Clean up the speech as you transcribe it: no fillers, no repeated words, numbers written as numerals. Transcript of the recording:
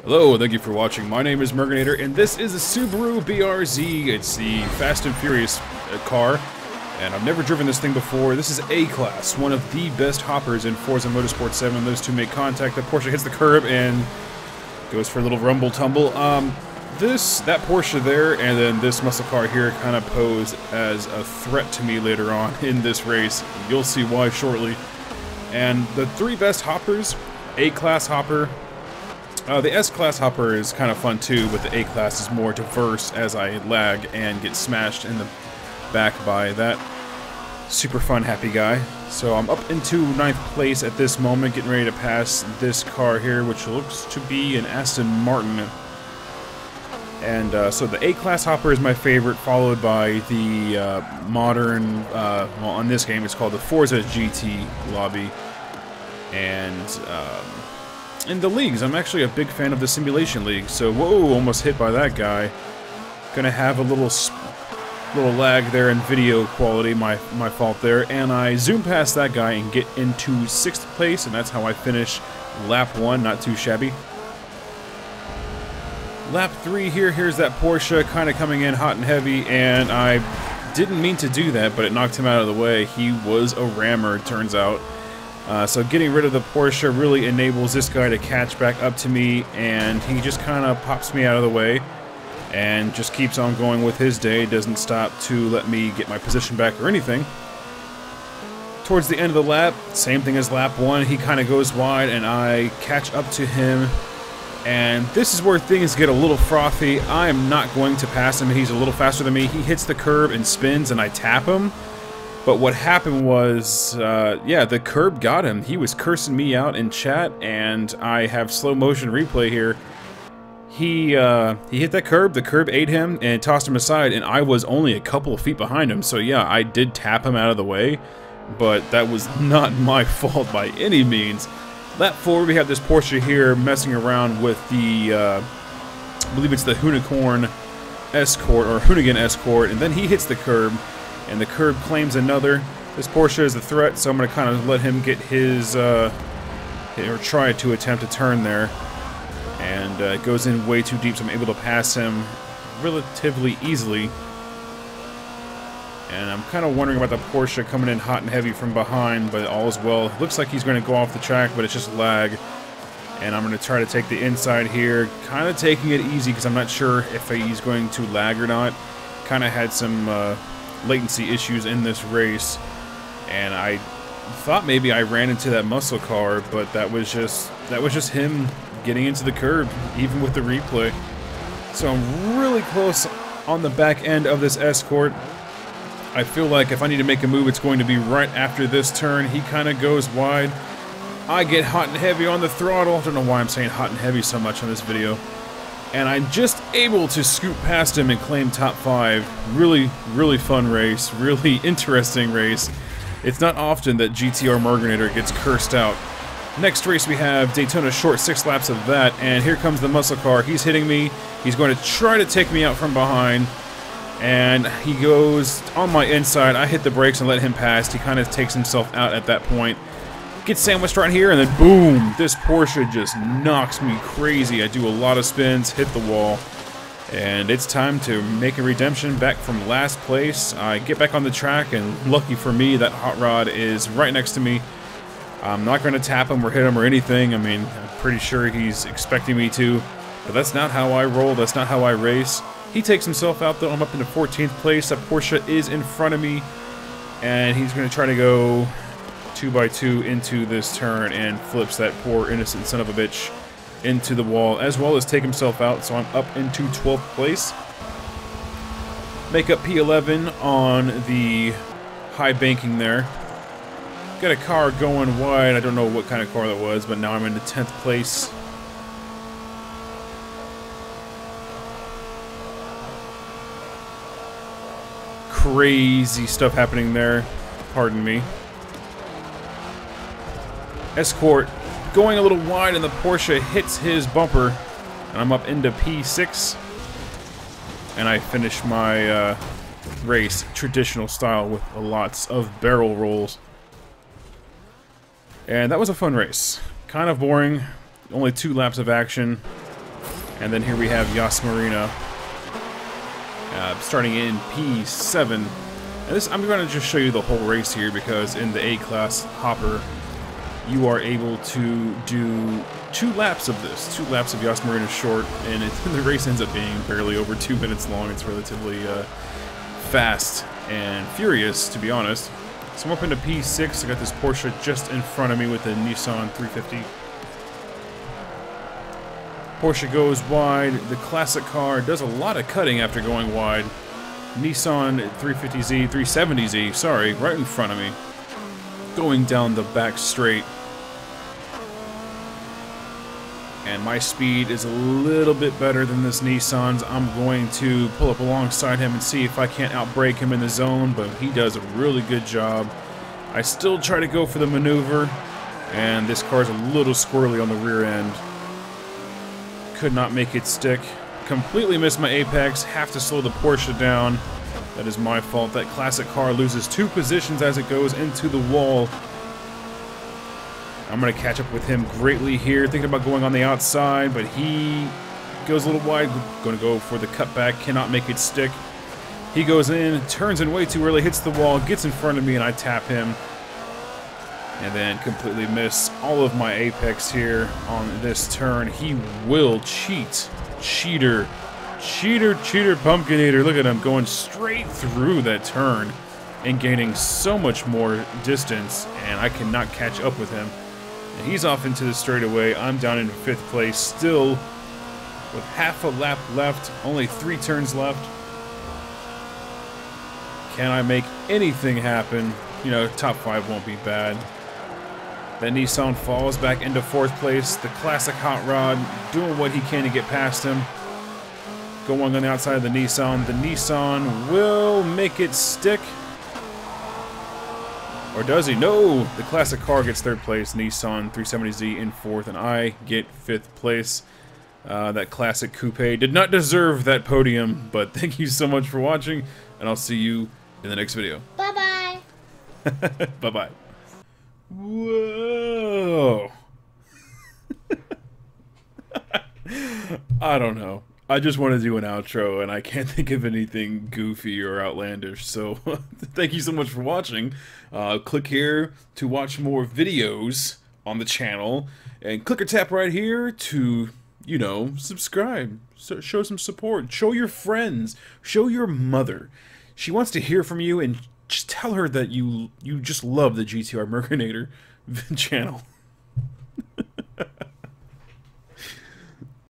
Hello, thank you for watching. My name is Merginator, and this is a Subaru BRZ. It's the Fast and Furious car, and I've never driven this thing before. This is A-Class, one of the best hoppers in Forza Motorsport 7. Those two make contact. The Porsche hits the curb and goes for a little rumble-tumble. That Porsche there, and then this muscle car here kind of pose as a threat to me later on in this race. You'll see why shortly. And the three best hoppers, A-Class hopper. The S-Class hopper is kind of fun too, but the A-Class is more diverse as I lag and get smashed in the back by that super fun happy guy. So I'm up into 9th place at this moment, getting ready to pass this car here, which looks to be an Aston Martin. And so the A-Class hopper is my favorite, followed by the modern, well, on this game it's called the Forza GT lobby. And in the leagues, I'm actually a big fan of the simulation league. So, whoa, almost hit by that guy. Gonna have a little lag there in video quality, my fault there. And I zoom past that guy and get into 6th place, and that's how I finish lap 1, not too shabby. Lap 3 here, here's that Porsche kind of coming in hot and heavy, and I didn't mean to do that, but it knocked him out of the way. He was a rammer, it turns out. So getting rid of the Porsche really enables this guy to catch back up to me, and he just kind of pops me out of the way and just keeps on going with his day. Doesn't stop to let me get my position back or anything. Towards the end of the lap, same thing as lap 1, he kind of goes wide and I catch up to him, and this is where things get a little frothy. I am not going to pass him. He's a little faster than me. He hits the curb and spins and I tap him. But what happened was, yeah, the curb got him. He was cursing me out in chat, and I have slow motion replay here. He hit that curb, the curb ate him, and tossed him aside, and I was only a couple of feet behind him. So yeah, I did tap him out of the way, but that was not my fault by any means. Lap 4, we have this Porsche here messing around with the, I believe it's the Hoonigan Escort, and then he hits the curb. And the curb claims another. This Porsche is a threat, so I'm going to kind of let him get his, or try to attempt a turn there. And it goes in way too deep, so I'm able to pass him relatively easily. And I'm kind of wondering about the Porsche coming in hot and heavy from behind, but all is well. Looks like he's going to go off the track, but it's just lag. And I'm going to try to take the inside here, kind of taking it easy because I'm not sure if he's going to lag or not. Kind of had some latency issues in this race, and I thought maybe I ran into that muscle car, but that was just him getting into the curb, even with the replay. So I'm really close on the back end of this Escort. I feel like if I need to make a move, it's going to be right after this turn. He kind of goes wide. I get hot and heavy on the throttle. I don't know why I'm saying hot and heavy so much on this video. And I'm just able to scoot past him and claim top 5. Really, really fun race. Really interesting race. It's not often that GTR Merginator gets cursed out. Next race we have Daytona Short, 6 laps of that. And here comes the muscle car. He's hitting me. He's going to try to take me out from behind. And he goes on my inside. I hit the brakes and let him pass. He kind of takes himself out at that point. Get sandwiched right here, and then boom, this Porsche just knocks me crazy. I do a lot of spins, hit the wall, and it's time to make a redemption back from last place. I get back on the track, and lucky for me, that hot rod is right next to me. I'm not going to tap him or hit him or anything. I mean, I'm pretty sure he's expecting me to, but that's not how I roll. That's not how I race. He takes himself out, though. I'm up into 14th place. That Porsche is in front of me, and he's going to try to go 2x2 into this turn and flips that poor innocent son of a bitch into the wall, as well as take himself out. So I'm up into 12th place. Make up P11 on the high banking there. Got a car going wide. I don't know what kind of car that was, but now I'm into 10th place. Crazy stuff happening there. Pardon me. Escort going a little wide, and the Porsche hits his bumper, and I'm up into P6, and I finish my race traditional style with lots of barrel rolls. And that was a fun race. Kind of boring, only 2 laps of action. And then here we have Yas Marina, starting in P7. And this, I'm going to just show you the whole race here, because in the A-Class Hopper, you are able to do 2 laps of this. 2 laps of Yas Marina short, and the race ends up being barely over 2 minutes long. It's relatively fast and furious, to be honest. So I'm up into P6. I got this Porsche just in front of me with the Nissan 350. Porsche goes wide. The classic car does a lot of cutting after going wide. Nissan 350Z, 370Z, sorry, right in front of me. Going down the back straight. And my speed is a little bit better than this Nissan's. I'm going to pull up alongside him and see if I can't outbrake him in the zone, but he does a really good job. I still try to go for the maneuver, and this car's a little squirrely on the rear end. Could not make it stick. Completely missed my apex. Have to slow the Porsche down. That is my fault. That classic car loses 2 positions as it goes into the wall. I'm going to catch up with him greatly here. Thinking about going on the outside, but he goes a little wide. Going to go for the cutback. Cannot make it stick. He goes in, turns in way too early, hits the wall, gets in front of me, and I tap him. And then completely miss all of my apex here on this turn. He will cheat. Cheater. Cheater, cheater, Pumpkinator. Look at him going straight through that turn and gaining so much more distance, and I cannot catch up with him. And he's off into the straightaway. I'm down in 5th place, still with half a lap left, only 3 turns left. Can I make anything happen? You know, top 5 won't be bad. That Nissan falls back into 4th place. The classic hot rod doing what he can to get past him. Going on the outside of the Nissan. The Nissan will make it stick. Or does he? No! The classic car gets 3rd place. Nissan 370Z in 4th, and I get 5th place. That classic coupe did not deserve that podium, but thank you so much for watching, and I'll see you in the next video. Bye-bye. Bye-bye. Whoa. I don't know. I just want to do an outro, and I can't think of anything goofy or outlandish, so thank you so much for watching. Click here to watch more videos on the channel, and click or tap right here to, you know, subscribe. So show some support. Show your friends. Show your mother. She wants to hear from you, and just tell her that you just love the GTR Merginator channel.